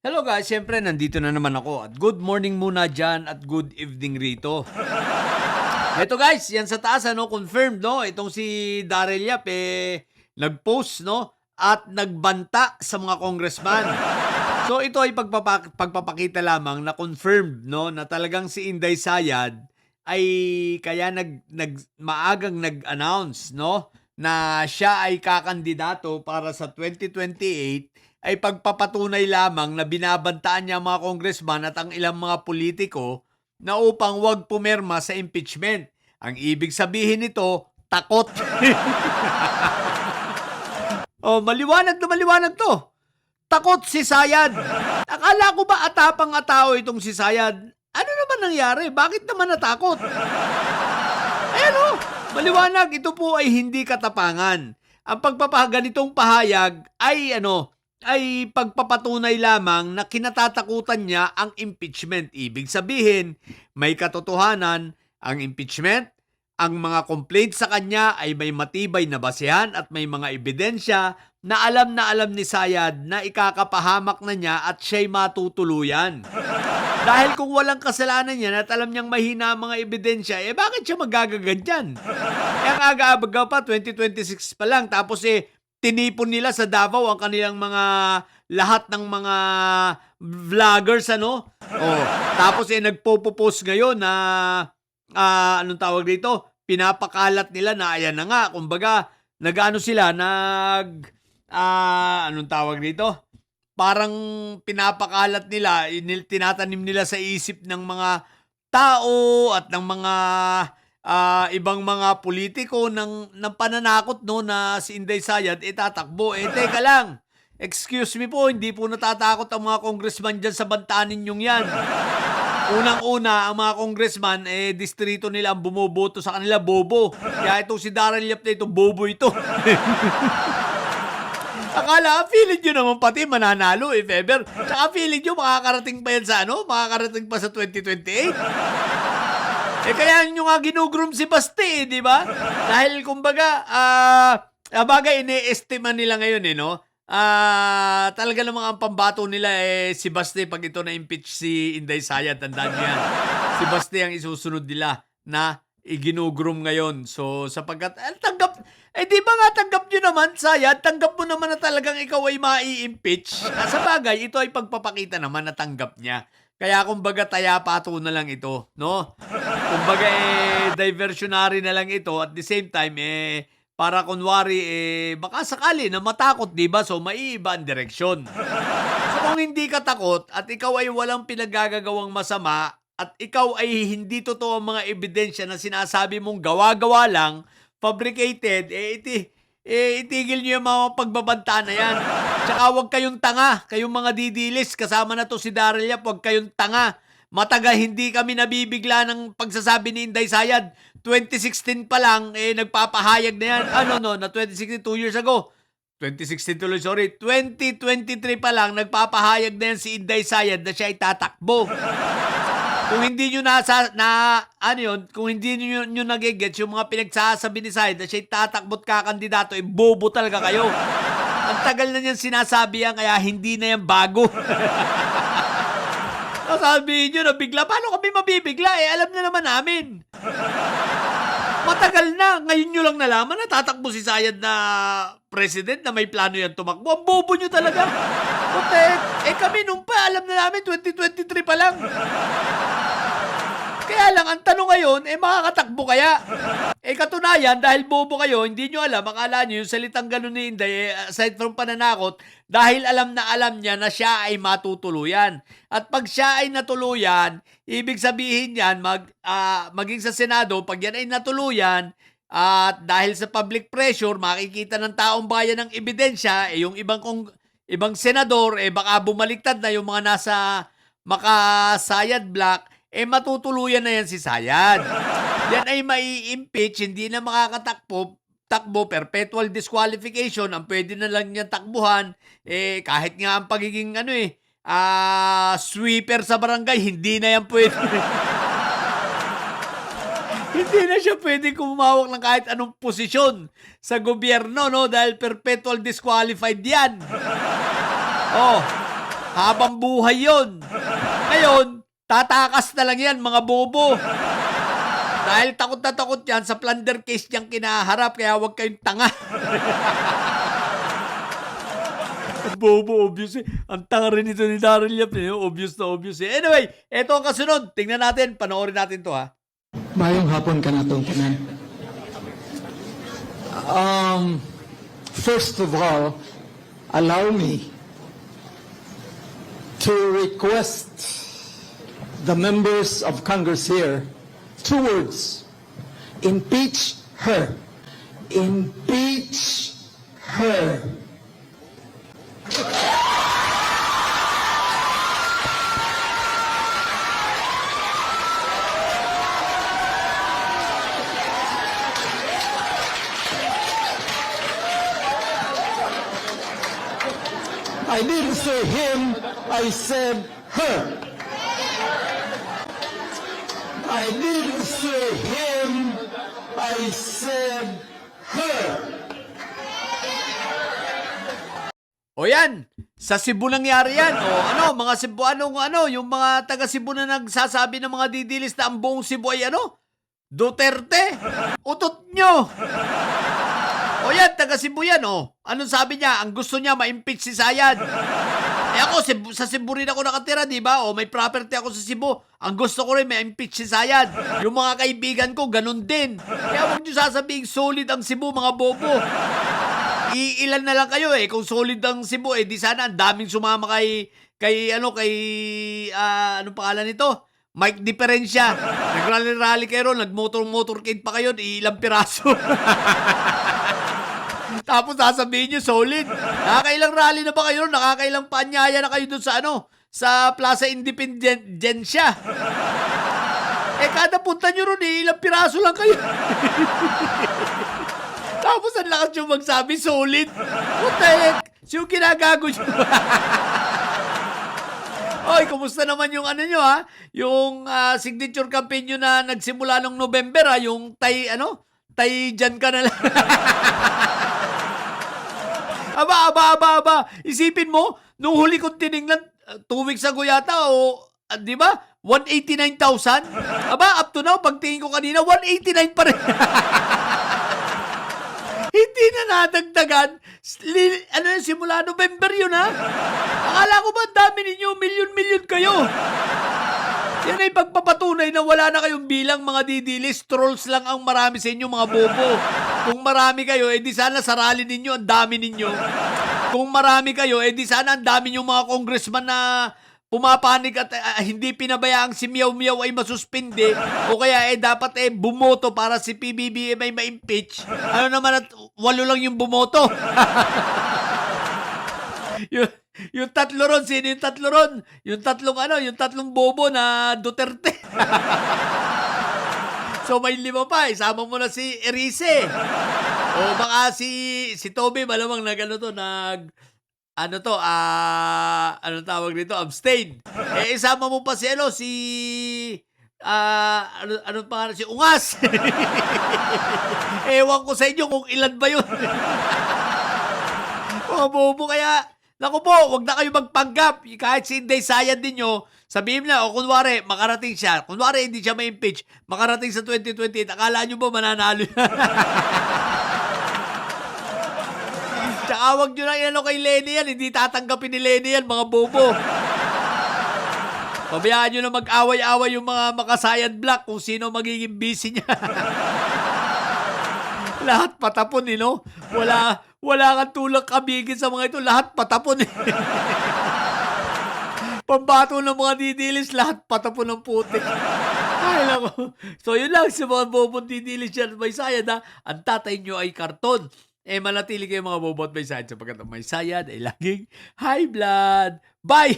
Hello guys, siyempre nandito na naman ako at good morning muna dyan at good evening rito. Eto guys, yan sa taas confirmed itong si Daryl Yap nag-post at nagbanta sa mga congressman. So ito ay pagpapakita lamang na confirmed na talagang si Inday Sayad ay kaya maagang nag-announce na siya ay kakandidato para sa 2028 ay pagpapatunay lamang na binabantaan niya ang mga congressman at ang ilang mga politiko na upang wag pumirma sa impeachment. Ang ibig sabihin nito, takot. Maliwanag na maliwanag to. Takot si Sayad. Akala ko ba atapang-atao itong si Sayad? Ano naman nangyari? Bakit naman natakot? Maliwanag, ito po ay hindi katapangan. Ang pagpapaganitong pahayag ay pagpapatunay lamang na kinatatakutan niya ang impeachment. Ibig sabihin, may katotohanan ang impeachment, ang mga complaints sa kanya ay may matibay na basehan at may mga ebidensya na alam ni Sayad na ikakapahamak na niya at siya'y matutuluyan. Dahil kung walang kasalanan yan at alam niyang mahina ang mga ebidensya, bakit siya magagaganyan? Ang aga-aga pa, 2026 pa lang, tapos tinipon nila sa Davao ang kanilang lahat ng mga vloggers, Tapos nagpo-post ngayon na, anong tawag dito? Pinapakalat nila na ayan na nga, kumbaga, anong tawag dito? Parang pinapakalat nila, tinatanim nila sa isip ng mga tao at ng mga ibang mga politiko ng pananakot na si Inday Sayad tatakbo. Teka lang. Excuse me po, hindi po natatakot ang mga congressman dyan sa bantaan ninyong yan. Unang-una, ang mga congressman, distrito nila ang bumoboto sa kanila, bobo. Kaya itong si Daryl Yap na ito, bobo ito. Akala, feeling nyo naman pati mananalo if ever. Tsaka feeling nyo makakarating pa yan sa makakarating pa sa 2028. Kaya nyo nga ginugroom si Basti, di ba? Dahil kumbaga, bagay ine-estima nila ngayon talaga namang ang pambato nila si Basti pag ito na-impeach si Inday Sayad, tandaan nyo yan. Si Basti ang isusunod nila na iginugroom ngayon. So, sapagkat, di ba nga tanggap nyo naman, Sayad? Tanggap mo naman na talagang ikaw ay mai-impeach. Sa bagay, ito ay pagpapakita naman na tanggap niya. Kaya kumbaga taya-pato na lang ito, Kumbaga diversionary na lang ito at the same time para kunwari baka sakali na matakot, 'di ba? So maiiba ang direksyon. So kung hindi ka takot at ikaw ay walang pinagagagawang masama at ikaw ay hindi totoo ang mga ebidensya na sinasabi mong gawa-gawa lang, fabricated, itigil niyo yung mga pagbabanta na yan. Tsaka huwag kayong tanga, kayong mga didilis, kasama na to si Daryl Yap, huwag kayong tanga. Mataga hindi kami nabibigla ng pagsasabi ni Inday Sayad. 2016 pa lang, nagpapahayag na yan. Na 2016, 2 years ago. 2016 tuloy, sorry. 2023 pa lang, nagpapahayag na yan si Inday Sayad na siya ay tatakbo. Kung hindi nyo kung hindi nyo nagigets yung mga pinagsasabi ni Sayad na siya'y tatakbot kakandidato, bobo talaga kayo. Ang tagal na niyan sinasabi yan, kaya hindi na yan bago. Sabihin nyo na bigla, paano kami mabibigla? Alam na naman namin. Matagal na, ngayon nyo lang nalaman na tatakbo si Sayad na president na may plano yan tumakbo. Ang bobo nyo talaga. Kami nung pa, alam na namin, 2023 pa lang. Kaya lang, ang tanong ngayon, makakatakbo kaya? Katunayan, dahil bobo kayo, hindi nyo alam, akala nyo yung salitang ganun ni Inday, aside from pananakot, dahil alam niya na siya ay matutuluyan. At pag siya ay natuluyan, ibig sabihin yan, maging sa Senado, pag yan ay natuluyan, at dahil sa public pressure, makikita ng taong bayan ng ebidensya, yung ibang senador, baka bumaliktad na yung mga nasa Sayad block, matutuluyan na yan si Sayad. Yan ay mai-impeach, hindi na makakatakbo, perpetual disqualification, ang pwede na lang niyan takbuhan, kahit nga ang pagiging sweeper sa barangay, hindi na yan pwede. Hindi na siya pwede kumawak ng kahit anong posisyon sa gobyerno, dahil perpetual disqualified yan. Habang buhay yon. Ngayon, tatakas na lang yan, mga bobo. Dahil takot na takot yan sa plunder case niyang kinaharap, kaya huwag kayong tanga. Bobo, obvious eh. Ang tanga rin ito ni Daryl Yap. Eh. Obvious na obvious eh. Anyway, eto ang kasunod. Tingnan natin, panoorin natin to ha. Mayong hapon ka na itong tanan. First of all, allow me to request the members of Congress here 2 words. Impeach her. Impeach her. I didn't say him, I said her. I didn't say him, I said her. O yan, sa Cebu nangyari yan. O ano, mga Cebuanong yung mga taga Cebu na nagsasabi ng mga didilis na ang buong Cebu ay Duterte. Utot nyo. O yan, taga Cebu yan Anong sabi niya? Ang gusto niya ma-impeach si Sayad. Ako, sa Cebu rin ako nakatira, di ba? May property ako sa Cebu. Ang gusto ko rin ma-impeach si Sayad. Yung mga kaibigan ko, ganun din. Kaya huwag niyo sasabihin solid ang Cebu, mga bobo. Iilan na lang kayo Kung solid ang Cebu, di sana ang daming sumama anong pangalan nito? Mike Diferensya. Nag-rally kayo ron, nag-motorcade pa kayo, ilang piraso. Tapos sasabihin nyo, solid. Nakakailang rally na ba kayo? Nakakailang paanyaya na kayo dun sa Plaza Independencia. Kada punta nyo ron, ilang piraso lang kayo. Tapos ang lakas nyo magsabi, solid. What the heck? Sino ginagago nyo? Oy, kumusta naman yung nyo ha? Yung signature campaign nyo na nagsimula nung November ha? Yung tay dyan ka na lang. Aba. Isipin mo, nung huli kong tinignan, 2 weeks ago yata, di ba? 189,000? Up to now, pagtingin ko kanina, 189 pa rin. Hindi na nadagdagan. Simula November yun, ha? Akala ko ba ang dami ninyo, milyon-milyon kayo? Yan ay pagpapatunay na wala na kayong bilang mga didilis. Trolls lang ang marami sa inyo, mga bobo. Kung marami kayo, di sana sa rally ninyo, ang dami ninyo. Kung marami kayo, di sana ang dami yung mga congressman na pumapanig at hindi pinabayaang si Miyaw Miyaw ay masuspinde o kaya dapat bumoto para si PBBM ay ma-impeach. Ano naman at 8 lang yung bumoto. yung tatlo ron, sino yung tatlo ron? Yung tatlong bobo na Duterte. So may 5 pa, isama mo na si Erice. O baka si Toby malamang abstain. Isama mo pa si Ungas. Ewan ko sa inyo kung ilan ba yun. Mga bobo kaya, naku po, wag na kayo magpanggap. Kahit si Inday Sayad ninyo, sabihin na, kunwari, makarating siya. Kunwari, hindi siya ma-impeach. Makarating sa 2028. Akala nyo ba mananalo? Tsaka wag nyo na kay Lenny yan. Hindi tatanggapin ni Lenny yan, mga bobo. Pabayaan nyo na mag-away-away yung mga makasayad black kung sino magiging busy niya. Lahat patapon, Wala kang tulak kabigin sa mga ito. Lahat patapon, Pambato ng mga didilis, lahat patapon ng putik. Ay, nako. So, yun lang sa mga bobot didilis dyan. May sayad, ha? Ang tatay nyo ay karton. Manatili kayo mga bobot may sayad sapagkat ang may sayad ay laging high blood. Bye!